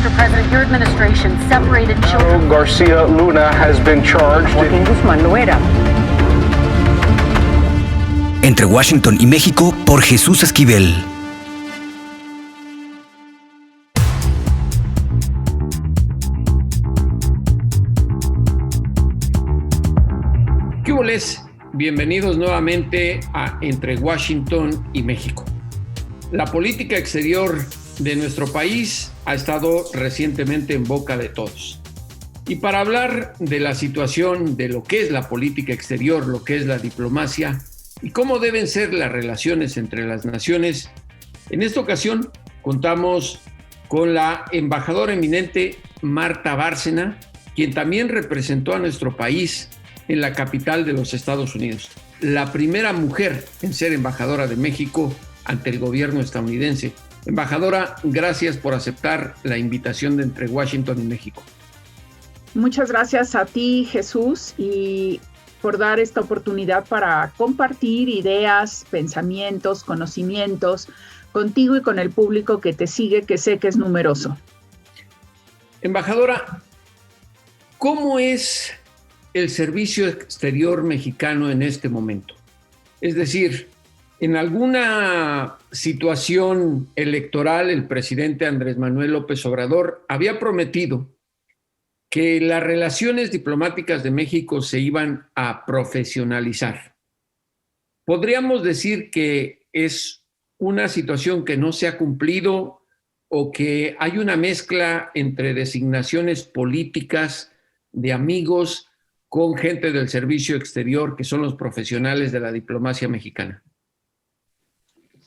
Mr. President, your administration separated children. Garcia Luna has been charged. Joaquín Guzmán Loera. Entre Washington y México, por Jesús Esquivel. ¿Qué huboles? Bienvenidos nuevamente a Entre Washington y México. La política exterior de nuestro país ha estado recientemente en boca de todos. Y para hablar de la situación de lo que es la política exterior, lo que es la diplomacia y cómo deben ser las relaciones entre las naciones, en esta ocasión contamos con la embajadora eminente Marta Bárcena, quien también representó a nuestro país en la capital de los Estados Unidos. La primera mujer en ser embajadora de México ante el gobierno estadounidense. Embajadora, gracias por aceptar la invitación de Entre Washington y México. Muchas gracias a ti, Jesús, y por dar esta oportunidad para compartir ideas, pensamientos, conocimientos contigo y con el público que te sigue, que sé que es numeroso. Embajadora, ¿cómo es el servicio exterior mexicano en este momento? Es decir, en alguna situación electoral, el presidente Andrés Manuel López Obrador había prometido que las relaciones diplomáticas de México se iban a profesionalizar. ¿Podríamos decir que es una situación que no se ha cumplido o que hay una mezcla entre designaciones políticas de amigos con gente del servicio exterior, que son los profesionales de la diplomacia mexicana?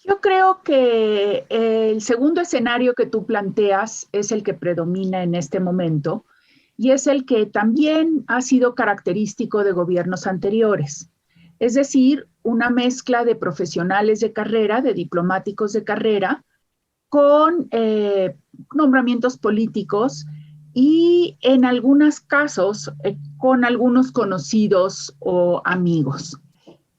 Yo creo que el segundo escenario que tú planteas es el que predomina en este momento y es el que también ha sido característico de gobiernos anteriores. Es decir, una mezcla de profesionales de carrera, de diplomáticos de carrera, con nombramientos políticos y en algunos casos con algunos conocidos o amigos.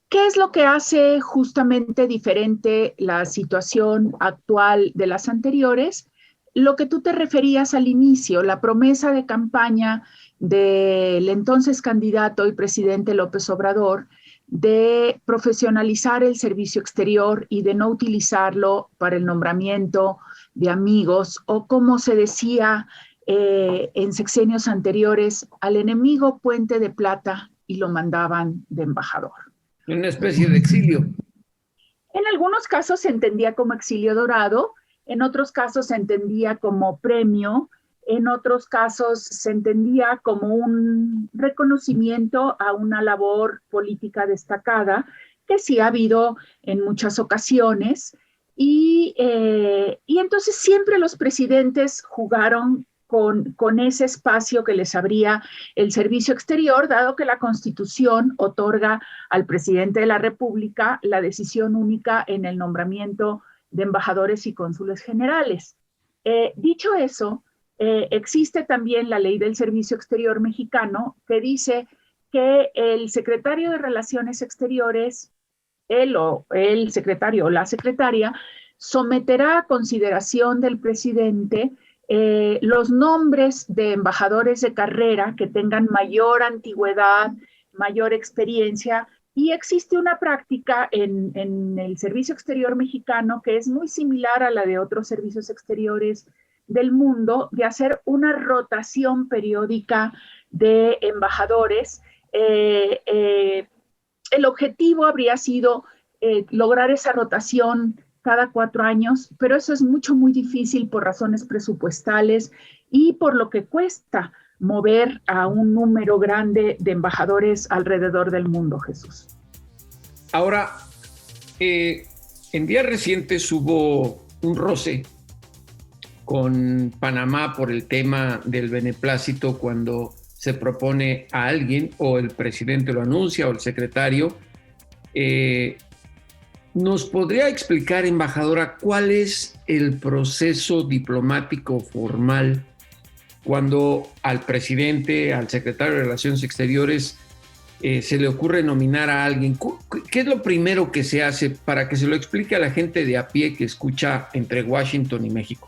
¿Qué es lo que hace justamente diferente la situación actual de las anteriores? Lo que tú te referías al inicio, la promesa de campaña del entonces candidato y presidente López Obrador de profesionalizar el servicio exterior y de no utilizarlo para el nombramiento de amigos o, como se decía en sexenios anteriores, al enemigo puente de plata y lo mandaban de embajador. Una especie de exilio. En algunos casos se entendía como exilio dorado, en otros casos se entendía como premio, en otros casos se entendía como un reconocimiento a una labor política destacada, que sí ha habido en muchas ocasiones, y entonces siempre los presidentes jugaron con ese espacio que les abría el servicio exterior, dado que la Constitución otorga al presidente de la República la decisión única en el nombramiento de embajadores y cónsules generales. Dicho eso, existe también la ley del servicio exterior mexicano que dice que el secretario de Relaciones Exteriores, el secretario o la secretaria, someterá a consideración del presidente los nombres de embajadores de carrera que tengan mayor antigüedad, mayor experiencia, y existe una práctica en el servicio exterior mexicano que es muy similar a la de otros servicios exteriores del mundo, de hacer una rotación periódica de embajadores. El objetivo habría sido lograr esa rotación cada 4 años, pero eso es muy difícil por razones presupuestales y por lo que cuesta mover a un número grande de embajadores alrededor del mundo, Jesús. Ahora, en días recientes hubo un roce con Panamá por el tema del beneplácito cuando se propone a alguien, o el presidente lo anuncia, o el secretario. ¿Nos podría explicar, embajadora, cuál es el proceso diplomático formal cuando al presidente, al secretario de Relaciones Exteriores, se le ocurre nominar a alguien? ¿Qué es lo primero que se hace para que se lo explique a la gente de a pie que escucha Entre Washington y México?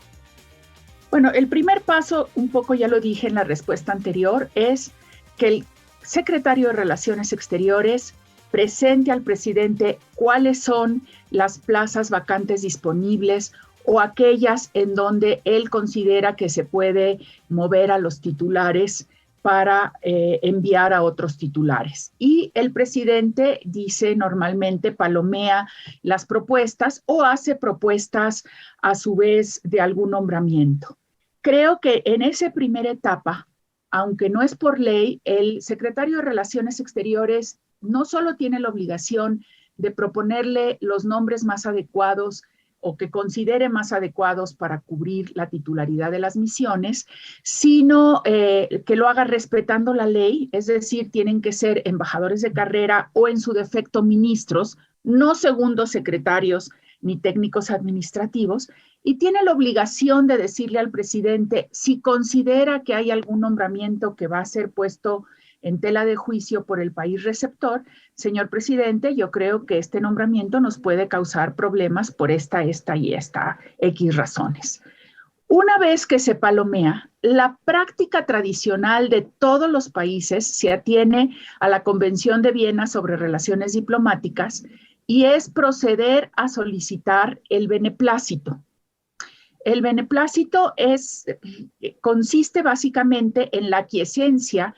Bueno, el primer paso, un poco ya lo dije en la respuesta anterior, es que el secretario de Relaciones Exteriores presente al presidente cuáles son las plazas vacantes disponibles o aquellas en donde él considera que se puede mover a los titulares para enviar a otros titulares. Y el presidente dice normalmente, palomea las propuestas o hace propuestas a su vez de algún nombramiento. Creo que en esa primera etapa, aunque no es por ley, el secretario de Relaciones Exteriores no solo tiene la obligación de proponerle los nombres más adecuados o que considere más adecuados para cubrir la titularidad de las misiones, sino que lo haga respetando la ley, es decir, tienen que ser embajadores de carrera o en su defecto ministros, no segundos secretarios ni técnicos administrativos, y tiene la obligación de decirle al presidente si considera que hay algún nombramiento que va a ser puesto en tela de juicio por el país receptor. Señor presidente, yo creo que este nombramiento nos puede causar problemas por esta y esta X razones. Una vez que se palomea, la práctica tradicional de todos los países se atiene a la Convención de Viena sobre Relaciones Diplomáticas y es proceder a solicitar el beneplácito. El beneplácito consiste básicamente en la aquiescencia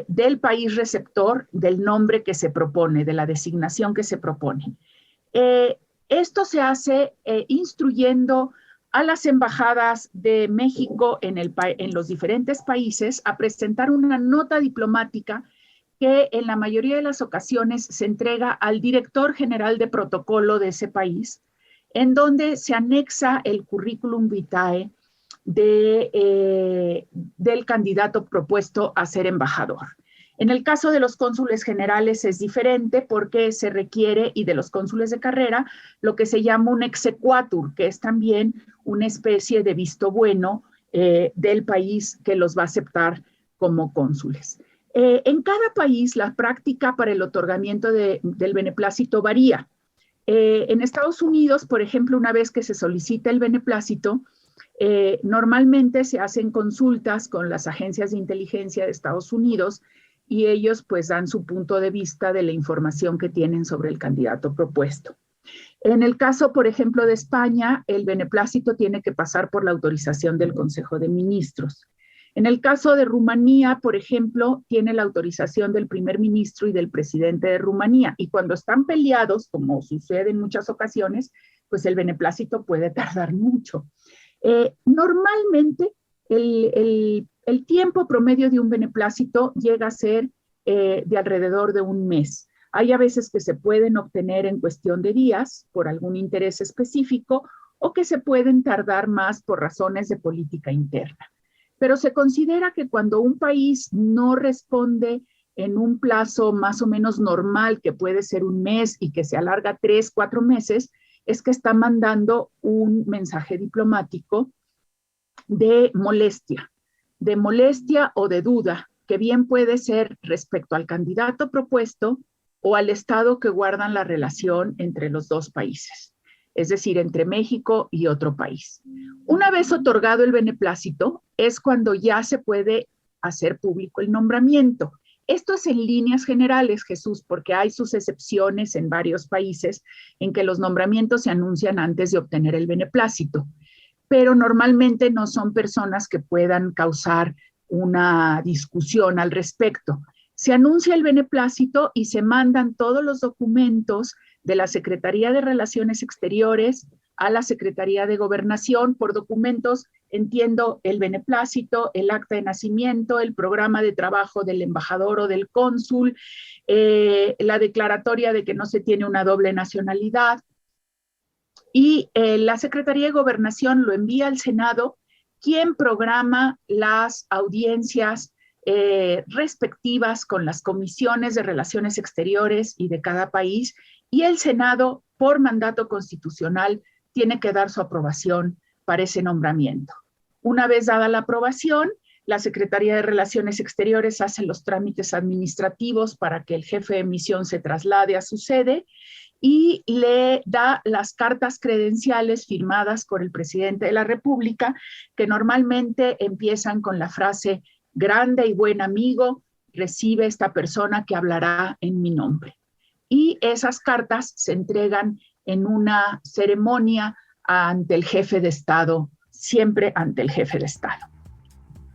del país receptor del nombre que se propone, de la designación que se propone. Esto se hace instruyendo a las embajadas de México en los diferentes países a presentar una nota diplomática que en la mayoría de las ocasiones se entrega al director general de protocolo de ese país, en donde se anexa el currículum vitae del candidato propuesto a ser embajador. En el caso de los cónsules generales es diferente porque se requiere, y de los cónsules de carrera, lo que se llama un exequatur, que es también una especie de visto bueno del país que los va a aceptar como cónsules. En cada país la práctica para el otorgamiento del beneplácito varía. En Estados Unidos, por ejemplo, una vez que se solicita el beneplácito, normalmente se hacen consultas con las agencias de inteligencia de Estados Unidos y ellos pues dan su punto de vista de la información que tienen sobre el candidato propuesto. En el caso, por ejemplo, de España, el beneplácito tiene que pasar por la autorización del Consejo de Ministros. En el caso de Rumanía, por ejemplo, tiene la autorización del primer ministro y del presidente de Rumanía. Y cuando están peleados, como sucede en muchas ocasiones, pues el beneplácito puede tardar mucho. Normalmente, el tiempo promedio de un beneplácito llega a ser de alrededor de un mes. Hay a veces que se pueden obtener en cuestión de días por algún interés específico o que se pueden tardar más por razones de política interna. Pero se considera que cuando un país no responde en un plazo más o menos normal, que puede ser un mes y que se alarga 3, 4 meses, es que está mandando un mensaje diplomático de molestia o de duda, que bien puede ser respecto al candidato propuesto o al estado que guardan la relación entre los dos países, es decir, entre México y otro país. Una vez otorgado el beneplácito, es cuando ya se puede hacer público el nombramiento. Esto es en líneas generales, Jesús, porque hay sus excepciones en varios países en que los nombramientos se anuncian antes de obtener el beneplácito, pero normalmente no son personas que puedan causar una discusión al respecto. Se anuncia el beneplácito y se mandan todos los documentos de la Secretaría de Relaciones Exteriores a la Secretaría de Gobernación. Por documentos entiendo el beneplácito, el acta de nacimiento, el programa de trabajo del embajador o del cónsul, la declaratoria de que no se tiene una doble nacionalidad. Y la Secretaría de Gobernación lo envía al Senado, quien programa las audiencias respectivas con las comisiones de Relaciones Exteriores y de cada país, y el Senado, por mandato constitucional, tiene que dar su aprobación para ese nombramiento. Una vez dada la aprobación, la Secretaría de Relaciones Exteriores hace los trámites administrativos para que el jefe de misión se traslade a su sede y le da las cartas credenciales firmadas por el presidente de la República, que normalmente empiezan con la frase: grande y buen amigo, recibe esta persona que hablará en mi nombre. Y esas cartas se entregan en una ceremonia ante el jefe de Estado, siempre ante el jefe de Estado.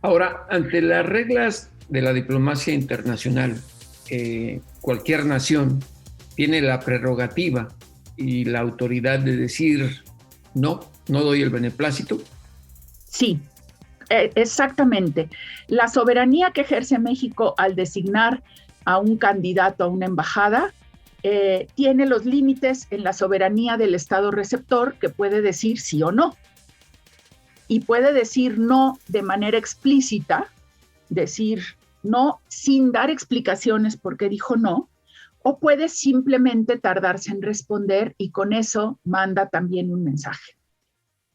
Ahora, ante las reglas de la diplomacia internacional, cualquier nación tiene la prerrogativa y la autoridad de decir no doy el beneplácito. Sí, exactamente. La soberanía que ejerce México al designar a un candidato a una embajada tiene los límites en la soberanía del Estado receptor, que puede decir sí o no. Y puede decir no de manera explícita, decir no sin dar explicaciones por qué dijo no, o puede simplemente tardarse en responder y con eso manda también un mensaje.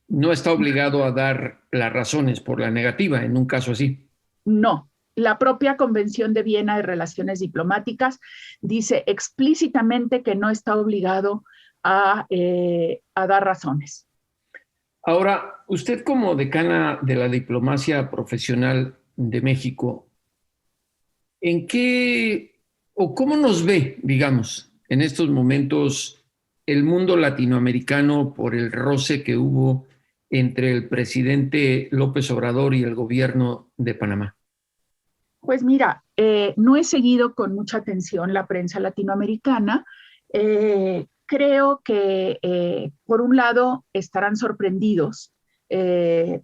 No está obligado a dar las razones por la negativa en un caso así. No. La propia Convención de Viena de Relaciones Diplomáticas dice explícitamente que no está obligado a dar razones. Ahora, usted como decana de la diplomacia profesional de México, ¿en qué o cómo nos ve, digamos, en estos momentos el mundo latinoamericano por el roce que hubo entre el presidente López Obrador y el gobierno de Panamá? Pues mira, no he seguido con mucha atención la prensa latinoamericana. Creo que, por un lado, estarán sorprendidos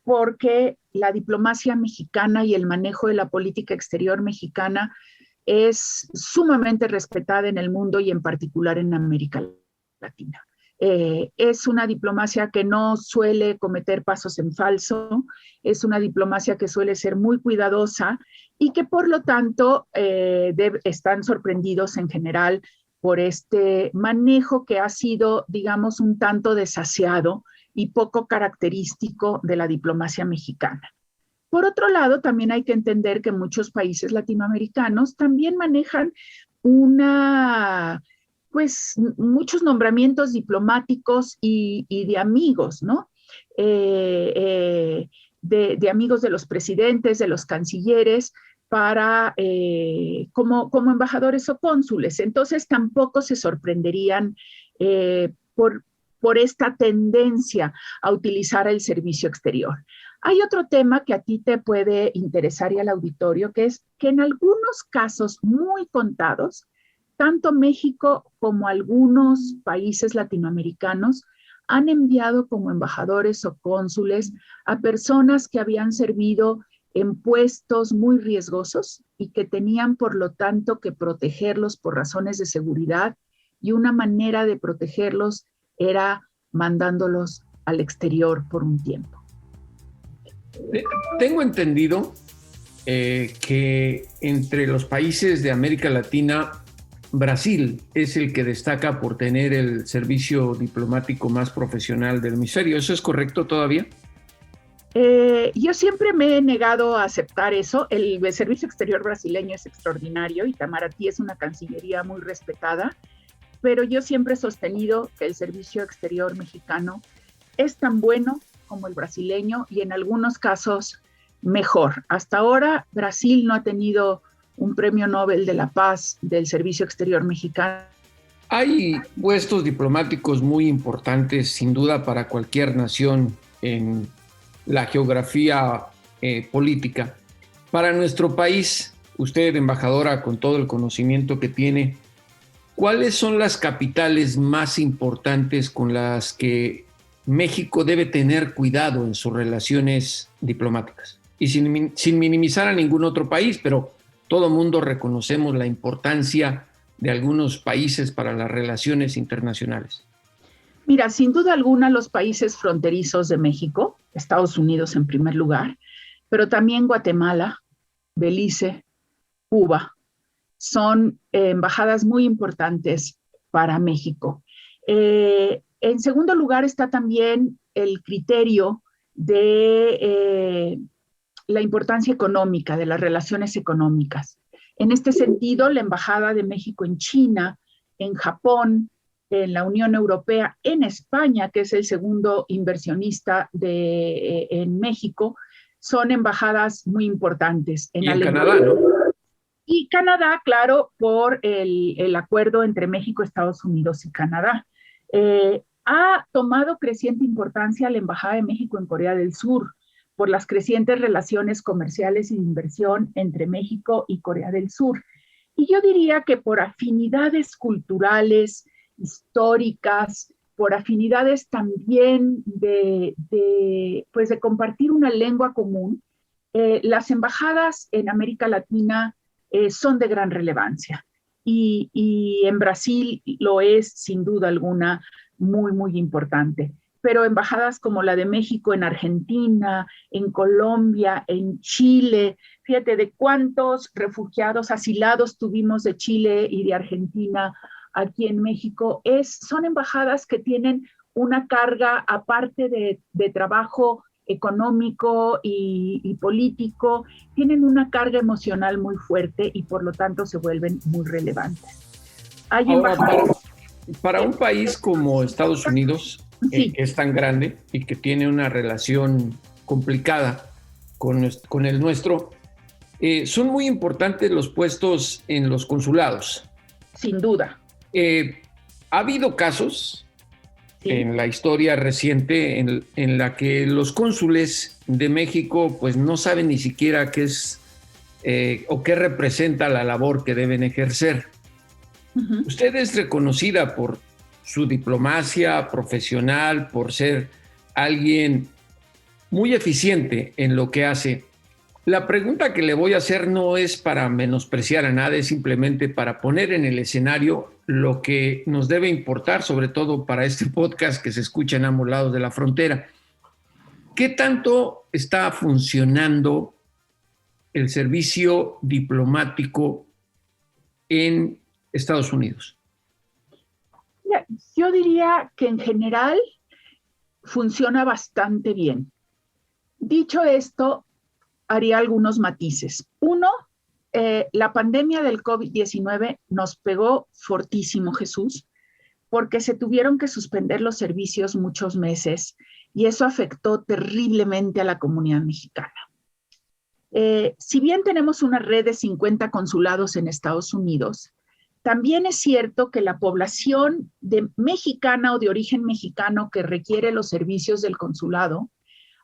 porque la diplomacia mexicana y el manejo de la política exterior mexicana es sumamente respetada en el mundo y en particular en América Latina. Es una diplomacia que no suele cometer pasos en falso, es una diplomacia que suele ser muy cuidadosa y que por lo tanto están sorprendidos en general por este manejo que ha sido, digamos, un tanto desasiado y poco característico de la diplomacia mexicana. Por otro lado, también hay que entender que muchos países latinoamericanos también manejan muchos nombramientos diplomáticos y de amigos, ¿no? De amigos de los presidentes, de los cancilleres, como embajadores o cónsules. Entonces tampoco se sorprenderían por esta tendencia a utilizar el servicio exterior. Hay otro tema que a ti te puede interesar y al auditorio, que es que en algunos casos muy contados, tanto México como algunos países latinoamericanos han enviado como embajadores o cónsules a personas que habían servido en puestos muy riesgosos y que tenían, por lo tanto, que protegerlos por razones de seguridad, y una manera de protegerlos era mandándolos al exterior por un tiempo. Tengo entendido que entre los países de América Latina, Brasil es el que destaca por tener el servicio diplomático más profesional del hemisferio. ¿Eso es correcto todavía? Yo siempre me he negado a aceptar eso. El servicio exterior brasileño es extraordinario. Itamaraty es una cancillería muy respetada, pero yo siempre he sostenido que el servicio exterior mexicano es tan bueno como el brasileño y en algunos casos mejor. Hasta ahora Brasil no ha tenido un premio Nobel de la Paz del servicio exterior mexicano. Hay puestos diplomáticos muy importantes, sin duda, para cualquier nación en la geografía política. Para nuestro país, usted, embajadora, con todo el conocimiento que tiene, ¿cuáles son las capitales más importantes con las que México debe tener cuidado en sus relaciones diplomáticas? Y sin minimizar a ningún otro país, pero todo mundo reconocemos la importancia de algunos países para las relaciones internacionales. Mira, sin duda alguna los países fronterizos de México, Estados Unidos en primer lugar, pero también Guatemala, Belice, Cuba, son embajadas muy importantes para México. En segundo lugar está también el criterio de la importancia económica, de las relaciones económicas. En este sentido, la Embajada de México en China, en Japón, en la Unión Europea, en España, que es el segundo inversionista en México, son embajadas muy importantes. Y en Canadá, ¿no? Y Canadá, claro, por el acuerdo entre México, Estados Unidos y Canadá. Ha tomado creciente importancia la Embajada de México en Corea del Sur por las crecientes relaciones comerciales y de inversión entre México y Corea del Sur. Y yo diría que por afinidades culturales, históricas, por afinidades también de compartir una lengua común, las embajadas en América Latina son de gran relevancia. Y en Brasil lo es, sin duda alguna, muy, muy importante. Pero embajadas como la de México en Argentina, en Colombia, en Chile, fíjate de cuántos refugiados, asilados tuvimos de Chile y de Argentina aquí en México, son embajadas que tienen una carga, aparte de trabajo económico y político, tienen una carga emocional muy fuerte y por lo tanto se vuelven muy relevantes. Hay embajadas... Para un país como Estados Unidos, sí, que es tan grande y que tiene una relación complicada con el nuestro, son muy importantes los puestos en los consulados. Sin duda. Ha habido casos en la historia reciente en la que los cónsules de México pues no saben ni siquiera qué es o qué representa la labor que deben ejercer. Uh-huh. Usted es reconocida por su diplomacia profesional, por ser alguien muy eficiente en lo que hace. La pregunta que le voy a hacer no es para menospreciar a nadie, es simplemente para poner en el escenario lo que nos debe importar, sobre todo para este podcast que se escucha en ambos lados de la frontera. ¿Qué tanto está funcionando el servicio diplomático en Estados Unidos? Yo diría que en general funciona bastante bien. Dicho esto, haría algunos matices. Uno, la pandemia del COVID-19 nos pegó fortísimo, Jesús, porque se tuvieron que suspender los servicios muchos meses y eso afectó terriblemente a la comunidad mexicana. Si bien tenemos una red de 50 consulados en Estados Unidos, también es cierto que la población mexicana o de origen mexicano que requiere los servicios del consulado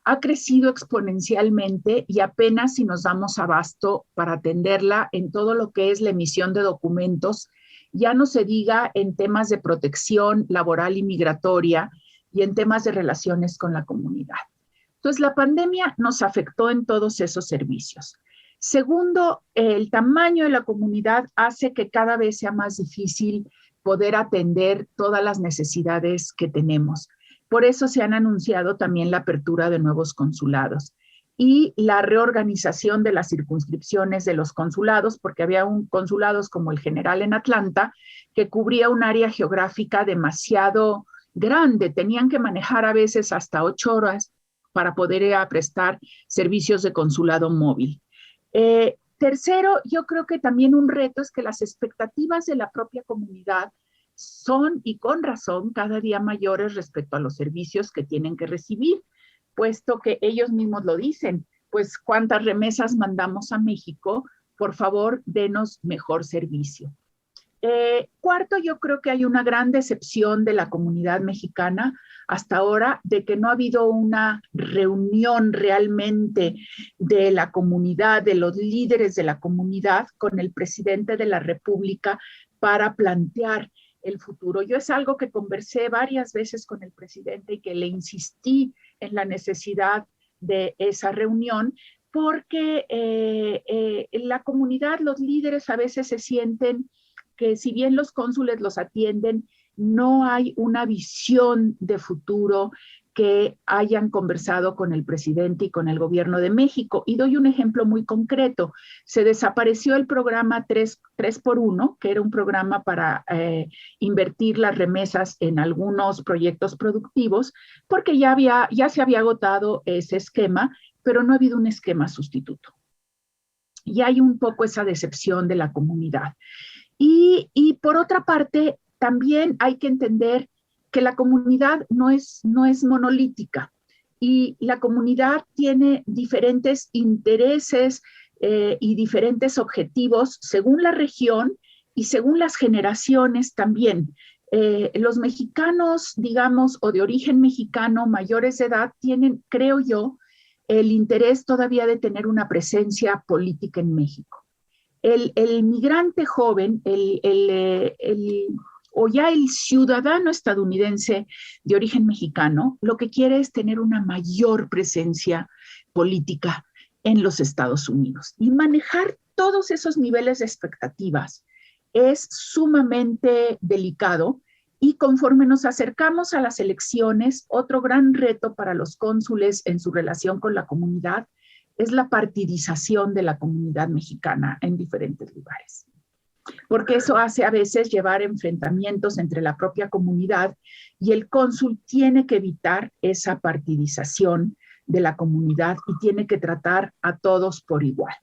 ha crecido exponencialmente y apenas si nos damos abasto para atenderla en todo lo que es la emisión de documentos, ya no se diga en temas de protección laboral y migratoria y en temas de relaciones con la comunidad. Entonces, la pandemia nos afectó en todos esos servicios. Segundo, el tamaño de la comunidad hace que cada vez sea más difícil poder atender todas las necesidades que tenemos. Por eso se han anunciado también la apertura de nuevos consulados y la reorganización de las circunscripciones de los consulados, porque había consulados como el General en Atlanta, que cubría un área geográfica demasiado grande. Tenían que manejar a veces hasta 8 horas para poder prestar servicios de consulado móvil. Tercero, yo creo que también un reto es que las expectativas de la propia comunidad son, y con razón, cada día mayores respecto a los servicios que tienen que recibir, puesto que ellos mismos lo dicen, pues cuántas remesas mandamos a México, por favor, denos mejor servicio. Cuarto, yo creo que hay una gran decepción de la comunidad mexicana hasta ahora de que no ha habido una reunión realmente de la comunidad, de los líderes de la comunidad con el presidente de la República para plantear el futuro. Yo es algo que conversé varias veces con el presidente y que le insistí en la necesidad de esa reunión porque en la comunidad los líderes a veces se sienten que si bien los cónsules los atienden, no hay una visión de futuro que hayan conversado con el presidente y con el gobierno de México. Y doy un ejemplo muy concreto. Se desapareció el programa 3x1, que era un programa para invertir las remesas en algunos proyectos productivos, porque ya se había agotado ese esquema, pero no ha habido un esquema sustituto. Y hay un poco esa decepción de la comunidad. Y por otra parte, también hay que entender que la comunidad no es monolítica y la comunidad tiene diferentes intereses y diferentes objetivos según la región y según las generaciones también. Los mexicanos, digamos, o de origen mexicano, mayores de edad, tienen, creo yo, el interés todavía de tener una presencia política en México. El migrante joven, o ya el ciudadano estadounidense de origen mexicano, lo que quiere es tener una mayor presencia política en los Estados Unidos. Y manejar todos esos niveles de expectativas es sumamente delicado y conforme nos acercamos a las elecciones, otro gran reto para los cónsules en su relación con la comunidad es la partidización de la comunidad mexicana en diferentes lugares. Porque eso hace a veces llevar enfrentamientos entre la propia comunidad y el cónsul tiene que evitar esa partidización de la comunidad y tiene que tratar a todos por igual.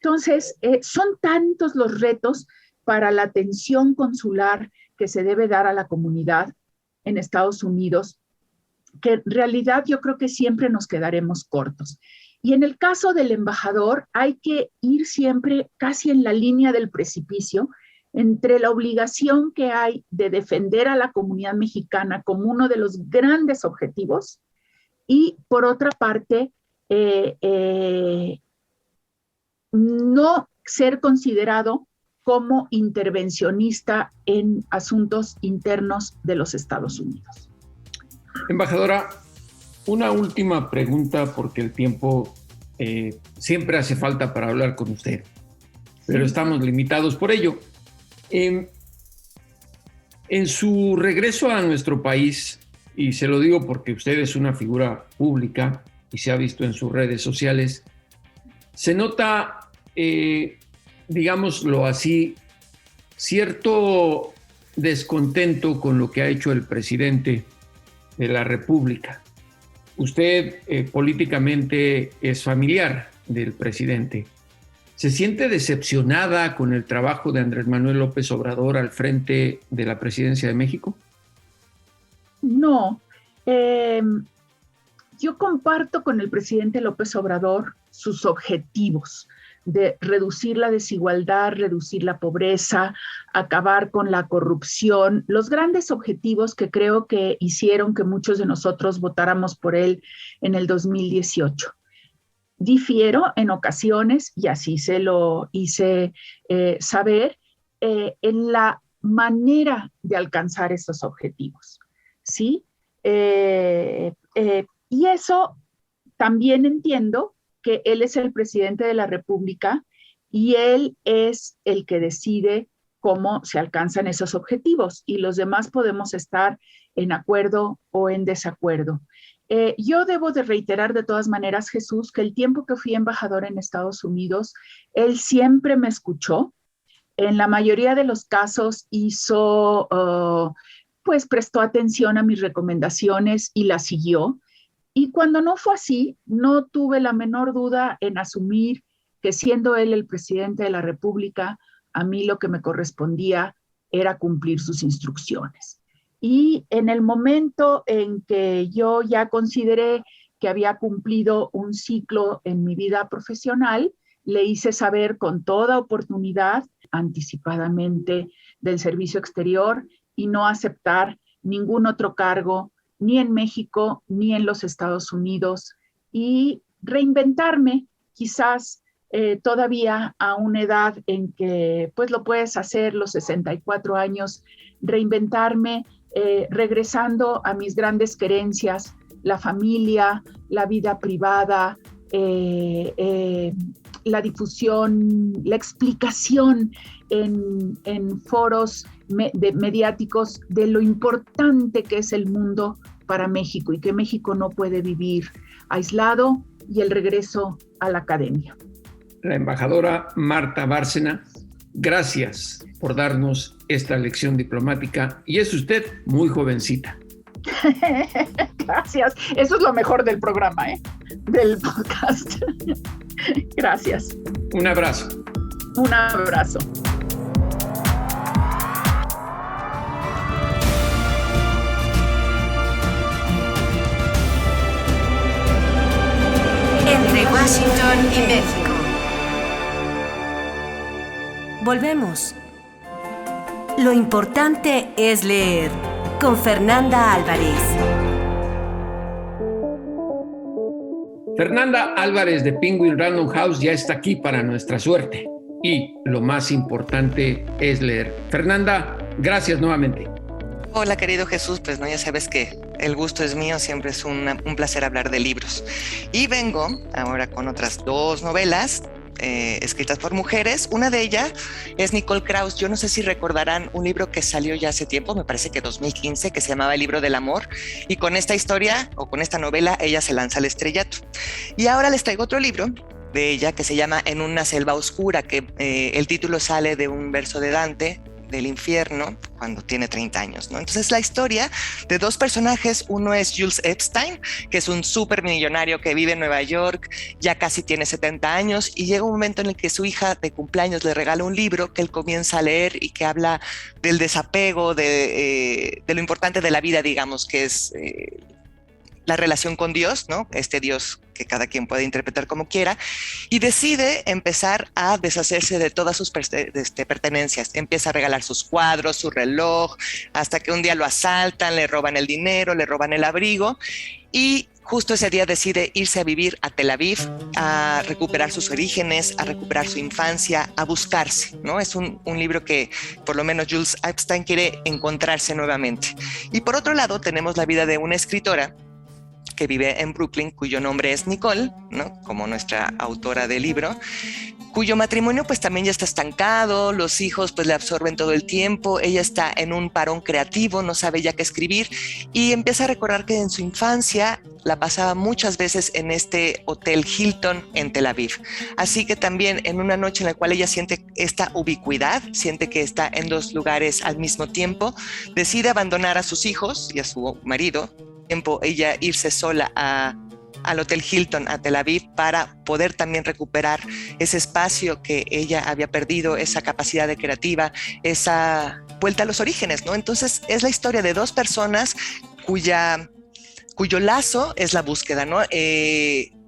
Entonces, son tantos los retos para la atención consular que se debe dar a la comunidad en Estados Unidos, que en realidad yo creo que siempre nos quedaremos cortos. Y en el caso del embajador, hay que ir siempre casi en la línea del precipicio entre la obligación que hay de defender a la comunidad mexicana como uno de los grandes objetivos y, por otra parte, no ser considerado como intervencionista en asuntos internos de los Estados Unidos. Embajadora, una última pregunta porque el tiempo siempre hace falta para hablar con usted, pero estamos limitados por ello. En su regreso a nuestro país, y se lo digo porque usted es una figura pública y se ha visto en sus redes sociales, se nota, digámoslo así, cierto descontento con lo que ha hecho el presidente de la República. Usted políticamente es familiar del presidente. ¿Se siente decepcionada con el trabajo de Andrés Manuel López Obrador al frente de la presidencia de México? No. Yo comparto con el presidente López Obrador sus objetivos de reducir la desigualdad, reducir la pobreza, acabar con la corrupción, los grandes objetivos que creo que hicieron que muchos de nosotros votáramos por él en el 2018. Difiero en ocasiones, y así se lo hice saber, en la manera de alcanzar esos objetivos, ¿sí? Y eso también entiendo que él es el presidente de la República y él es el que decide cómo se alcanzan esos objetivos y los demás podemos estar en acuerdo o en desacuerdo. Yo debo de reiterar de todas maneras, Jesús, que el tiempo que fui embajador en Estados Unidos, él siempre me escuchó. En la mayoría de los casos prestó atención a mis recomendaciones y las siguió. Y cuando no fue así, no tuve la menor duda en asumir que siendo él el presidente de la República, a mí lo que me correspondía era cumplir sus instrucciones. Y en el momento en que yo ya consideré que había cumplido un ciclo en mi vida profesional, le hice saber con toda oportunidad, anticipadamente, del servicio exterior y no aceptar ningún otro cargo ni en México, ni en los Estados Unidos, y reinventarme, quizás todavía a una edad en que pues lo puedes hacer, los 64 años, reinventarme, regresando a mis grandes querencias, la familia, la vida privada, la difusión, la explicación en foros mediáticos de lo importante que es el mundo para México y que México no puede vivir aislado, y el regreso a la academia. La embajadora Marta Bárcena, gracias por darnos esta lección diplomática y es usted muy jovencita. Gracias, eso es lo mejor del programa, del podcast. Gracias. Un abrazo. Un abrazo. Entre Washington y México. Volvemos. Lo importante es leer. Con Fernanda Álvarez. Fernanda Álvarez de Penguin Random House ya está aquí para nuestra suerte. Y lo más importante es leer. Fernanda, gracias nuevamente. Hola, querido Jesús, pues no, ya sabes que el gusto es mío, siempre es un placer hablar de libros. Y vengo ahora con otras 2 novelas escritas por mujeres. Una de ellas es Nicole Krauss. Yo no sé si recordarán un libro que salió ya hace tiempo, me parece que 2015, que se llamaba El libro del amor, y con esta historia o con esta novela ella se lanza al estrellato. Y ahora les traigo otro libro de ella que se llama En una selva oscura, que el título sale de un verso de Dante, del infierno, cuando tiene 30 años, ¿no? Entonces la historia de 2 personajes, uno es Jules Epstein, que es un súper millonario que vive en Nueva York, ya casi tiene 70 años, y llega un momento en el que su hija de cumpleaños le regala un libro que él comienza a leer y que habla del desapego, de lo importante de la vida, digamos, que es la relación con Dios, ¿no? Este Dios que cada quien puede interpretar como quiera, y decide empezar a deshacerse de todas sus pertenencias. Empieza a regalar sus cuadros, su reloj, hasta que un día lo asaltan, le roban el dinero, le roban el abrigo, y justo ese día decide irse a vivir a Tel Aviv, a recuperar sus orígenes, a recuperar su infancia, a buscarse, ¿no? Es un libro que por lo menos Jules Epstein quiere encontrarse nuevamente. Y por otro lado tenemos la vida de una escritora que vive en Brooklyn, cuyo nombre es Nicole, ¿no? Como nuestra autora del libro, cuyo matrimonio pues también ya está estancado, los hijos pues le absorben todo el tiempo, ella está en un parón creativo, no sabe ya qué escribir, y empieza a recordar que en su infancia la pasaba muchas veces en este Hotel Hilton en Tel Aviv. Así que también en una noche en la cual ella siente esta ubicuidad, siente que está en 2 lugares al mismo tiempo, decide abandonar a sus hijos y a su marido, ella irse sola al Hotel Hilton, a Tel Aviv, para poder también recuperar ese espacio que ella había perdido, esa capacidad de creativa, esa vuelta a los orígenes, ¿no? Entonces es la historia de 2 personas cuyo lazo es la búsqueda, ¿no?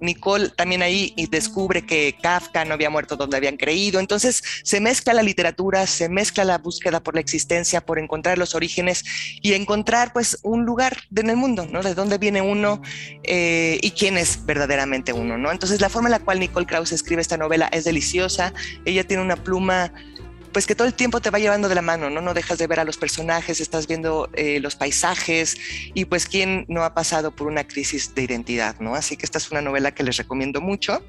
Nicole también ahí descubre que Kafka no había muerto donde habían creído, entonces se mezcla la literatura, se mezcla la búsqueda por la existencia, por encontrar los orígenes y encontrar pues un lugar en el mundo, ¿no? De dónde viene uno y quién es verdaderamente uno, ¿no? Entonces la forma en la cual Nicole Krauss escribe esta novela es deliciosa, ella tiene una pluma pues que todo el tiempo te va llevando de la mano, ¿no? No dejas de ver a los personajes, estás viendo los paisajes y pues quién no ha pasado por una crisis de identidad, ¿no? Así que esta es una novela que les recomiendo mucho.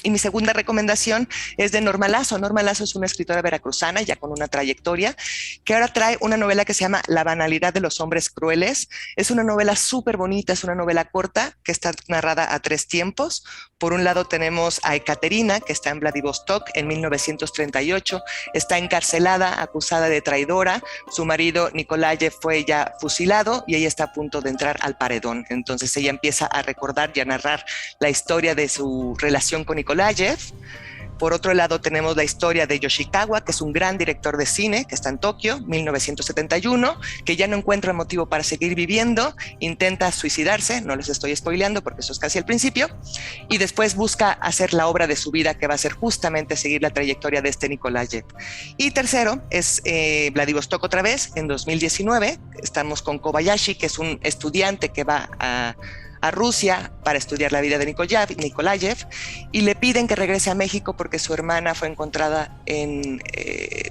Y mi segunda recomendación es de Norma Lazo. Norma Lazo es una escritora veracruzana ya con una trayectoria que ahora trae una novela que se llama La banalidad de los hombres crueles. Es una novela súper bonita, es una novela corta que está narrada a 3 tiempos. Por un lado tenemos a Ekaterina, que está en Vladivostok en 1938, está encarcelada, acusada de traidora, su marido Nikolayev fue ya fusilado y ella está a punto de entrar al paredón. Entonces ella empieza a recordar y a narrar la historia de su relación con Nikolayev. Por otro lado tenemos la historia de Yoshikawa, que es un gran director de cine que está en Tokio, 1971, que ya no encuentra motivo para seguir viviendo, intenta suicidarse, no les estoy spoileando porque eso es casi al principio, y después busca hacer la obra de su vida, que va a ser justamente seguir la trayectoria de este Nikolayev. Y tercero es Vladivostok otra vez, en 2019, estamos con Kobayashi, que es un estudiante que va a Rusia para estudiar la vida de Nikolayev y le piden que regrese a México porque su hermana fue encontrada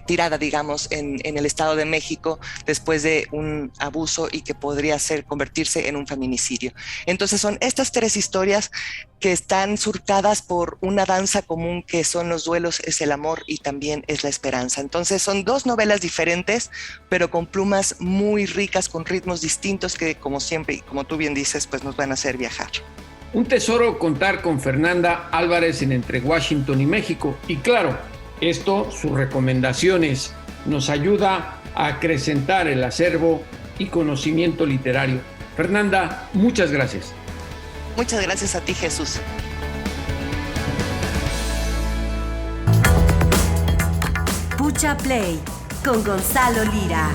tirada, digamos, en el Estado de México después de un abuso y que podría convertirse en un feminicidio. Entonces son estas 3 historias que están surcadas por una danza común que son los duelos, es el amor y también es la esperanza. Entonces son 2 novelas diferentes, pero con plumas muy ricas, con ritmos distintos que, como siempre, y como tú bien dices, pues nos van a hacer viajar. Un tesoro contar con Fernanda Álvarez en Entre Washington y México. Y claro, sus recomendaciones, nos ayuda a acrecentar el acervo y conocimiento literario. Fernanda, muchas gracias. Muchas gracias a ti, Jesús. Pucha Play con Gonzalo Lira.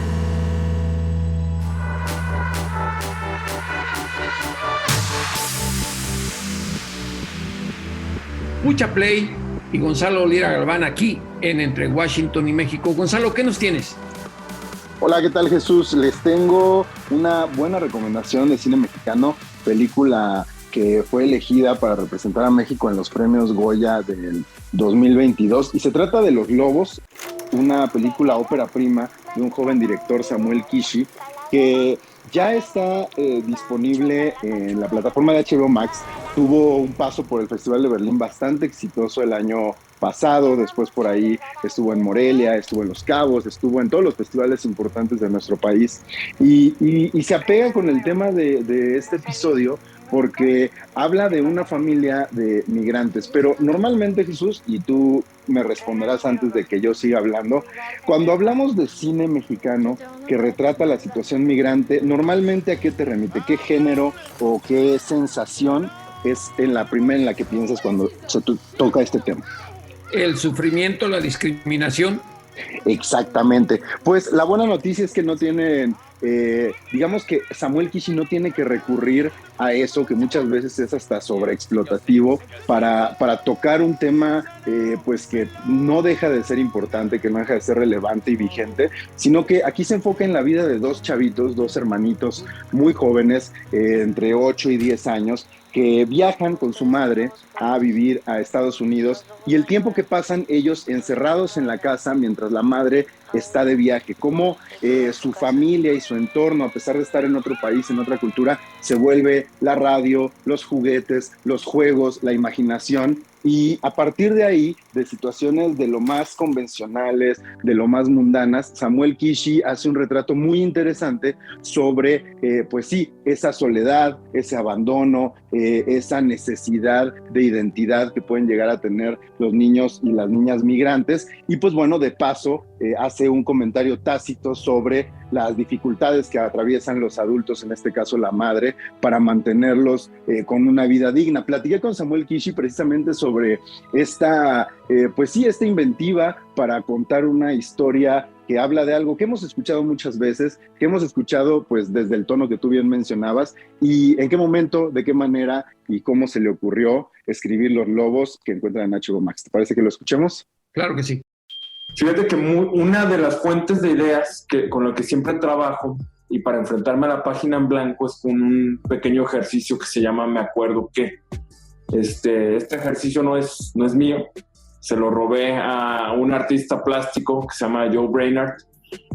Pucha Play y Gonzalo Lira Galván aquí en Entre Washington y México. Gonzalo, ¿qué nos tienes? Hola, ¿qué tal, Jesús? Les tengo una buena recomendación de cine mexicano, película que fue elegida para representar a México en los premios Goya del 2022, y se trata de Los Lobos, una película ópera prima de un joven director, Samuel Kishi, que ya está disponible en la plataforma de HBO Max. Tuvo un paso por el Festival de Berlín bastante exitoso el año pasado, después por ahí estuvo en Morelia, estuvo en Los Cabos, estuvo en todos los festivales importantes de nuestro país, y se apega con el tema de este episodio porque habla de una familia de migrantes. Pero normalmente, Jesús, y tú me responderás antes de que yo siga hablando, cuando hablamos de cine mexicano que retrata la situación migrante, normalmente ¿a qué te remite? ¿Qué género o qué sensación es en la primera en la que piensas cuando se toca este tema? El sufrimiento, la discriminación. Exactamente. Pues la buena noticia es que no tienen, digamos que Samuel Kishi no tiene que recurrir a eso, que muchas veces es hasta sobreexplotativo, para tocar un tema pues que no deja de ser importante, que no deja de ser relevante y vigente, sino que aquí se enfoca en la vida de dos chavitos, dos hermanitos muy jóvenes, entre 8 y 10 años, que viajan con su madre a vivir a Estados Unidos, y el tiempo que pasan ellos encerrados en la casa mientras la madre está de viaje, cómo su familia y su entorno, a pesar de estar en otro país, en otra cultura, se vuelve la radio, los juguetes, los juegos, la imaginación. Y a partir de ahí, de situaciones de lo más convencionales, de lo más mundanas, Samuel Kishi hace un retrato muy interesante sobre, pues sí, esa soledad, ese abandono, esa necesidad de identidad que pueden llegar a tener los niños y las niñas migrantes. Y pues bueno, de paso, hace un comentario tácito sobre las dificultades que atraviesan los adultos, en este caso la madre, para mantenerlos con una vida digna. Platiqué con Samuel Kishi precisamente sobre esta, pues sí, esta inventiva para contar una historia que habla de algo que hemos escuchado muchas veces, que hemos escuchado pues desde el tono que tú bien mencionabas, y en qué momento, de qué manera y cómo se le ocurrió escribir Los Lobos, que encuentran en HBO Max. ¿Te parece que lo escuchemos? Claro que sí. Fíjate que una de las fuentes de ideas con la que siempre trabajo, y para enfrentarme a la página en blanco, es con un pequeño ejercicio que se llama Me Acuerdo Que. Este ejercicio no es mío, se lo robé a un artista plástico que se llama Joe Brainard,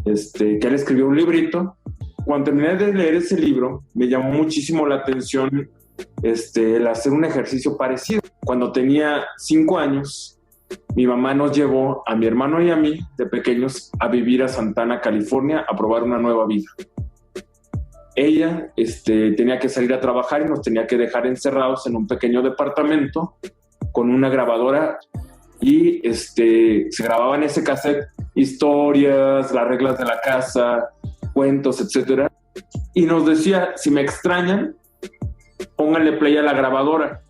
que él escribió un librito. Cuando terminé de leer ese libro, me llamó muchísimo la atención el hacer un ejercicio parecido. Cuando tenía 5 años, mi mamá nos llevó a mi hermano y a mí, de pequeños, a vivir a Santana, California, a probar una nueva vida. Ella tenía que salir a trabajar y nos tenía que dejar encerrados en un pequeño departamento con una grabadora, y se grababa en ese cassette historias, las reglas de la casa, cuentos, etc. Y nos decía, si me extrañan, pónganle play a la grabadora.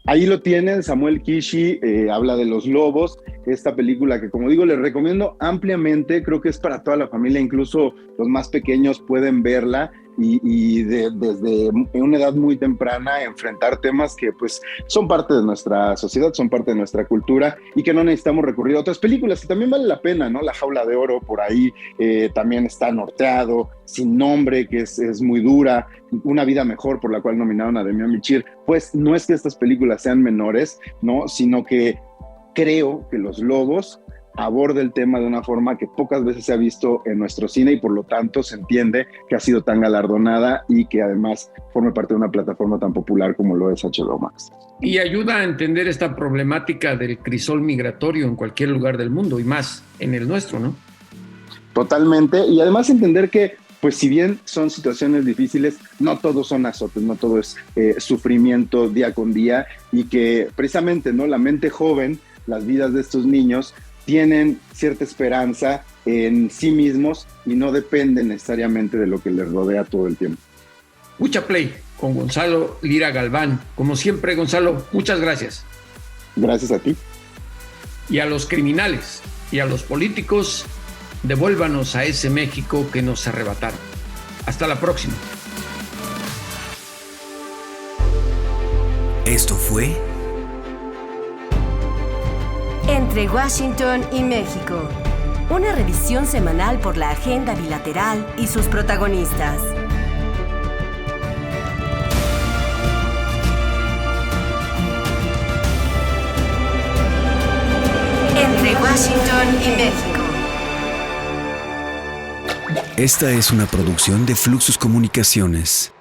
Ahí lo tienen, Samuel Kishi habla de Los Lobos, esta película que, como digo, les recomiendo ampliamente. Creo que es para toda la familia, incluso los más pequeños pueden verla y desde una edad muy temprana enfrentar temas que pues son parte de nuestra sociedad, son parte de nuestra cultura, y que no necesitamos recurrir a otras películas que también vale la pena, ¿no? La Jaula de Oro, por ahí también está Norteado, Sin Nombre, que es muy dura, Una Vida Mejor, por la cual nominaron a Demián Bichir. Pues no es que estas películas sean menores, ¿no? Sino que creo que Los Lobos aborda el tema de una forma que pocas veces se ha visto en nuestro cine, y por lo tanto se entiende que ha sido tan galardonada y que además forma parte de una plataforma tan popular como lo es HBO Max. Y ayuda a entender esta problemática del crisol migratorio en cualquier lugar del mundo, y más en el nuestro, ¿no? Totalmente, y además entender que pues si bien son situaciones difíciles, no todos son azotes, no todo es sufrimiento día con día, y que precisamente, ¿no?, la mente joven, las vidas de estos niños tienen cierta esperanza en sí mismos y no dependen necesariamente de lo que les rodea todo el tiempo. Pucha Play con Gonzalo Lira Galván. Como siempre, Gonzalo, muchas gracias. Gracias a ti. Y a los criminales y a los políticos, devuélvanos a ese México que nos arrebataron. Hasta la próxima. Esto fue Entre Washington y México. Una revisión semanal por la agenda bilateral y sus protagonistas. Entre Washington y México. Esta es una producción de Fluxus Comunicaciones.